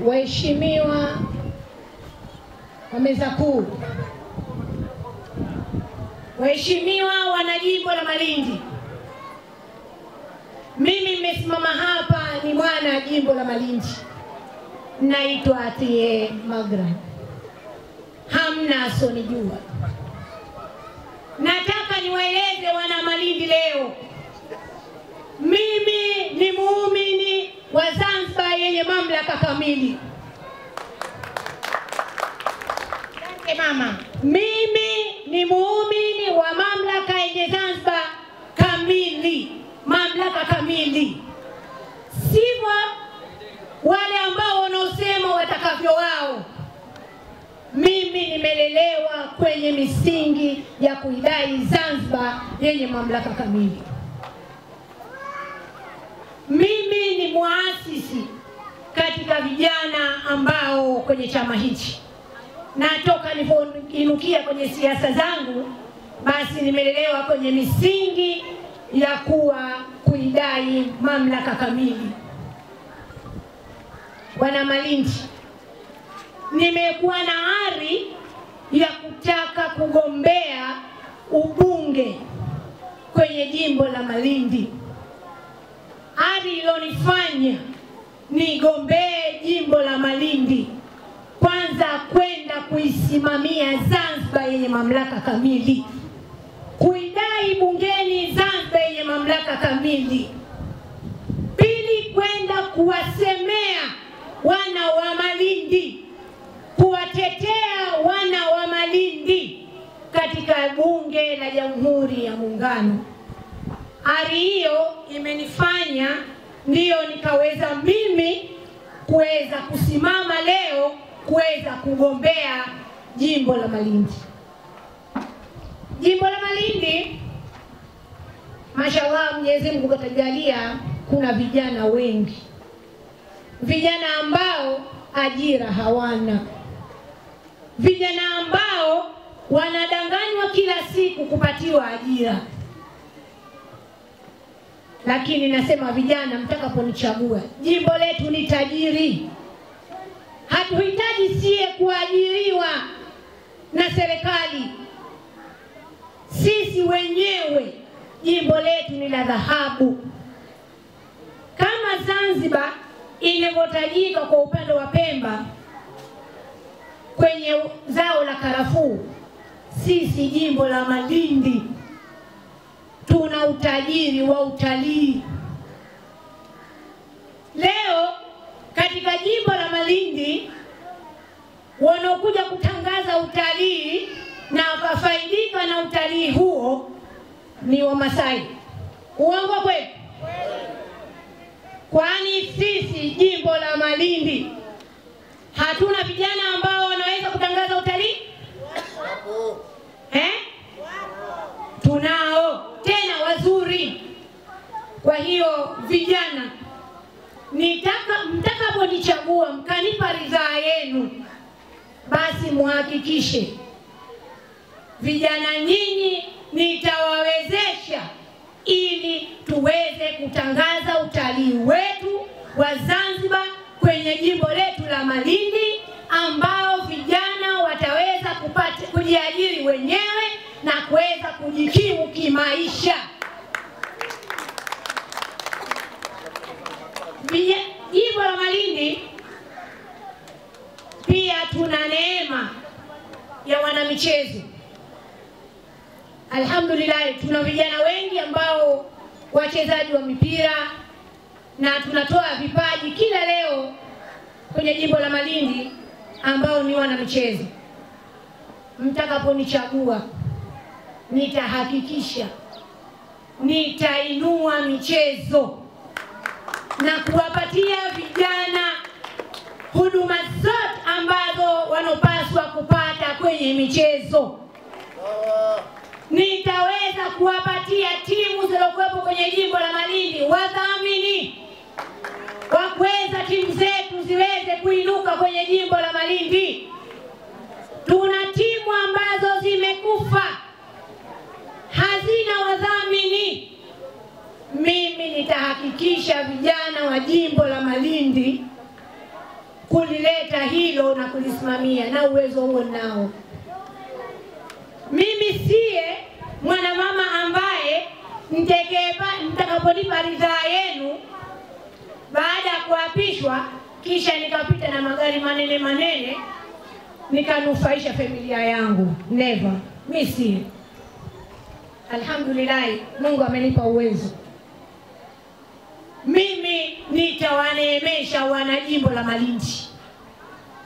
waheshimiwa wa meza kuu, waheshimiwa wanajimbo la Malindi, mimi nimesimama hapa ni mwana jimbo la Malindi, naitwa Atie Magra, hamna asonijua. Nataka niwaeleze wana Malindi leo, mimi ni muumini wa Zanzibar yenye mamlaka kamili. Mama, mimi ni muumini wa mamlaka yenye Zanzibar kamili, mamlaka kamili. Sivyo wale ambao wanaosema watakavyo wao. Mimi nimelelewa kwenye misingi ya kuidai Zanzibar yenye mamlaka kamili. Mimi ni muasisi katika vijana ambao kwenye chama hichi. Natoka nilipoinukia kwenye siasa zangu, basi nimelelewa kwenye misingi ya kuidai mamlaka kamili. Wana Malindi, nimekuwa na ari ya kutaka kugombea ubunge kwenye jimbo la Malindi. Ari ilonifanya nigombee jimbo la Malindi, kwanza kwenda kuisimamia Zanzibar yenye mamlaka kamili, kuidai bungeni Zanzibar yenye mamlaka kamili. Pili, kwenda kuwasemea wana wa Malindi, kuwatetea wana wa Malindi katika bunge la Jamhuri ya Muungano. Ari hiyo imenifanya ndio nikaweza mimi kuweza kusimama leo kuweza kugombea jimbo la Malindi. Jimbo la Malindi, mashallah, Mwenyezi Mungu katajalia kuna vijana wengi, vijana ambao ajira hawana, vijana ambao wanadanganywa kila siku kupatiwa ajira. Lakini nasema vijana, mtakaponichagua, jimbo letu ni tajiri. Hatuhitaji sie kuajiriwa na serikali. Sisi wenyewe jimbo letu ni la dhahabu. Kama Zanzibar inavyotajika kwa upande wa Pemba kwenye zao la karafuu, sisi jimbo la Malindi tuna utajiri wa utalii. Leo katika jimbo la Malindi wanaokuja kutangaza utalii na wakafaidika na utalii huo ni Wamasai. Uongo kweli? Kwani sisi jimbo la Malindi hatuna vijana ambao wanaweza kutangaza utalii? Tunao, tena wazuri. Kwa hiyo vijana, mtakaponichagua mkanipa ridhaa yenu, basi muhakikishe vijana nyinyi nitawawezesha ili tuweze kutangaza utalii wetu wa Zanzibar kwenye jimbo letu la Malindi, ambao vijana wataweza kujiajiri wenyewe na kuweza kujikimu kimaisha. Jimbo la Malindi pia tuna neema ya wanamichezo. Alhamdulillah, tuna vijana wengi ambao wachezaji wa mipira, na tunatoa vipaji kila leo kwenye jimbo la Malindi ambao ni wanamichezo. Mtakaponichagua, nitahakikisha nitainua michezo na kuwapatia vijana huduma zote ambazo wanopaswa kupata kwenye michezo. Nitaweza kuwapatia timu zilizokuwepo kwenye jimbo la Malindi wadhamini wa kuweza timu zetu ziweze kuinuka kwenye jimbo la Malindi. Tuna timu ambazo zimekufa, hazina wadhamini. Mimi nitahakikisha vijana wa jimbo la Malindi kulileta hilo na kulisimamia, na uwezo huo nao. Mimi siye mwanamama ambaye mtakaponipa ridhaa yenu baada ya kuapishwa kisha nikapita na magari manene nikanufaisha familia yangu. Never. Mimi siye. Alhamdulillah, Mungu amenipa uwezo. Mimi nitawaneemesha wana jimbo la Malindi.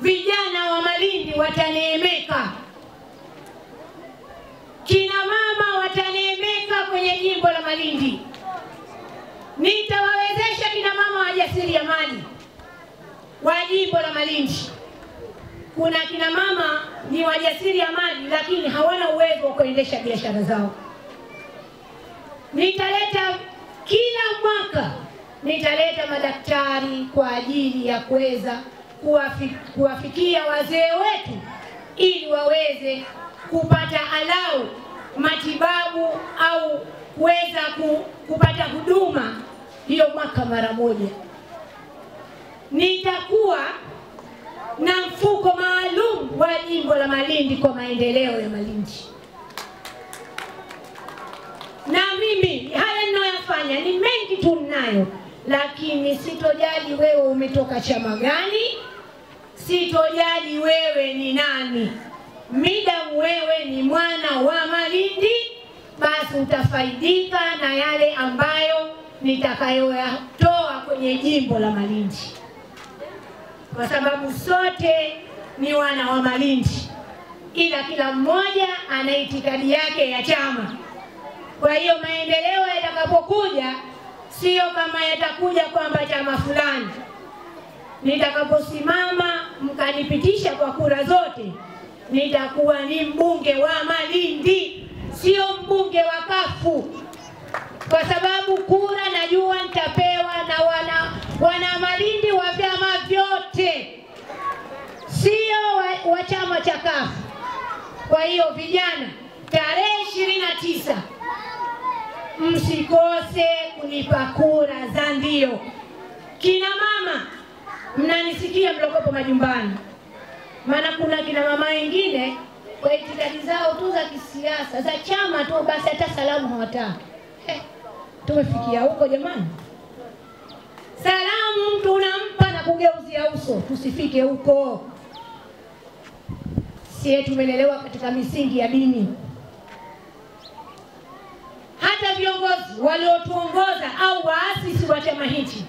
Vijana wa Malindi wataneemeka. Kina mama wataneemeka kwenye jimbo la Malindi. Nitawawezesha kina mama wajasiriamali wa jimbo la Malindi. Kuna kina mama ni wajasiriamali lakini hawana uwezo wa kuendesha biashara zao. Nitaleta kila mwaka, nitaleta madaktari kwa ajili ya kuweza kuwafikia wazee wetu ili waweze kupata alau matibabu au kuweza kupata huduma hiyo mwaka mara moja. Nitakuwa na mfuko maalum wa jimbo la Malindi kwa maendeleo ya Malindi. Na mimi haya ninayofanya ni mengi tu ninayo, lakini sitojali wewe umetoka chama gani, sitojali wewe ni nani. Midamu wewe ni mwana wa Malindi, basi utafaidika na yale ambayo nitakayoyatoa kwenye jimbo la Malindi. Kwa sababu sote ni wana wa Malindi, ila kila mmoja ana itikadi yake ya chama. Kwa hiyo maendeleo yatakapokuja sio kama yatakuja kwamba chama fulani. Nitakaposimama mkanipitisha kwa kura zote, nitakuwa ni mbunge wa Malindi, sio mbunge wa kafu. Kwa sababu kura najua nitapewa na wana Malindi wa vyama vyote, sio wa chama cha kafu. Kwa hiyo vijana, tarehe 29 msikose kunipa kura za ndio. Kina mama mnanisikia mlokopo majumbani, maana kuna kina mama wengine kwa itikadi zao tu za kisiasa za chama tu basi hata salamu hawataka. Tumefikia huko jamani? Salamu mtu unampa na kugeuzia uso. Tusifike huko. Sisi tumelelewa katika misingi ya dini. Hata viongozi waliotuongoza au waasisi wa chama hichi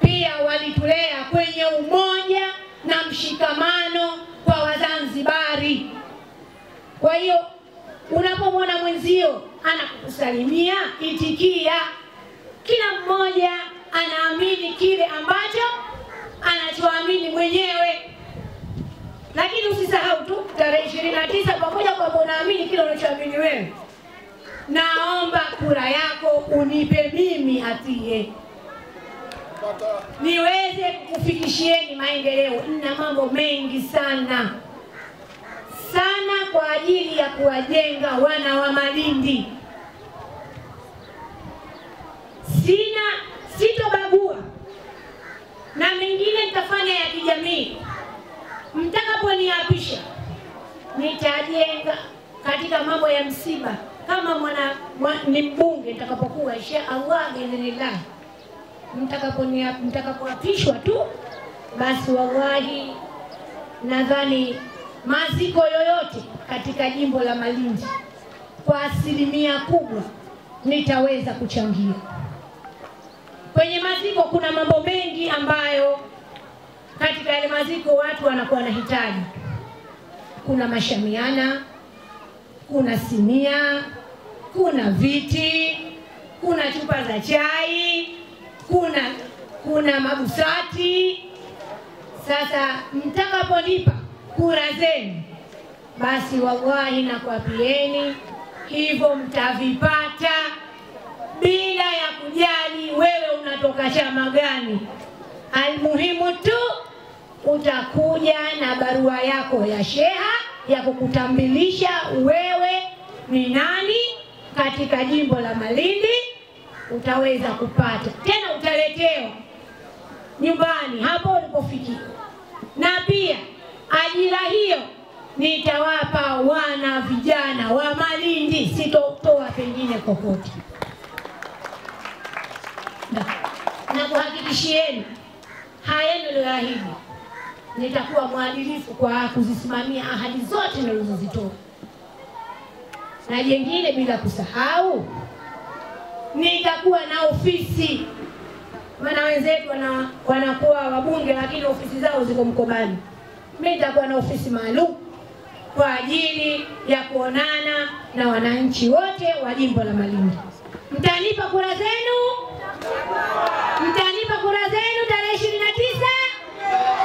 pia walitulea kwenye umoja na mshikamano kwa Wazanzibari. Kwa hiyo unapomwona mwenzio anakusalimia, itikia. Kila mmoja anaamini kile ambacho anachoamini mwenyewe. Lakini usisahau tu tarehe 29 pamoja kwa unaamini kile unachoamini wewe, naomba kura yako unipe mimi Atie, niweze kukufikishieni maendeleo. Nina mambo mengi sana kwa ajili ya kuwajenga wana wa Malindi. Sitobagua, na mengine nitafanya ya kijamii. Mtakaponiapisha nitajenga katika mambo ya msiba kama ni mbunge nitakapokuwa insha Allah biidhnillah. Mtakapoapishwa tu basi wallahi nadhani maziko yoyote katika jimbo la Malindi kwa asilimia kubwa nitaweza kuchangia. Kwenye maziko kuna mambo mengi ambayo katika yale maziko watu wanakuwa na hitaji. Kuna mashamiana, kuna sinia, kuna viti, kuna chupa za chai, kuna mabusati. Sasa mtakaponipa kura zenu basi wallahi nakuapieni hivyo mtavipata bila ya kujali wewe unatoka chama gani. Almuhimu tu utakuja na barua yako ya sheha ya kukutambulisha wewe ni nani katika jimbo la Malindi, utaweza kupata. Tena utaletewa nyumbani hapo ulipofikia. ajira hiyo nitawapa wana vijana wa Malindi, sitotoa pengine kokote. Na kuhakikishieni haya niliyoahidi, nitakuwa mwadilifu kwa kuzisimamia ahadi zote nilizozitoa. Na jengine bila kusahau, nitakuwa na ofisi. Maana wenzetu wanakuwa wabunge lakini ofisi zao ziko mkobani. Mimi nitakuwa na ofisi maalum kwa ajili ya kuonana na wananchi wote wa jimbo la Malindi. Mtanipa kura zenu? Mtanipa kura zenu?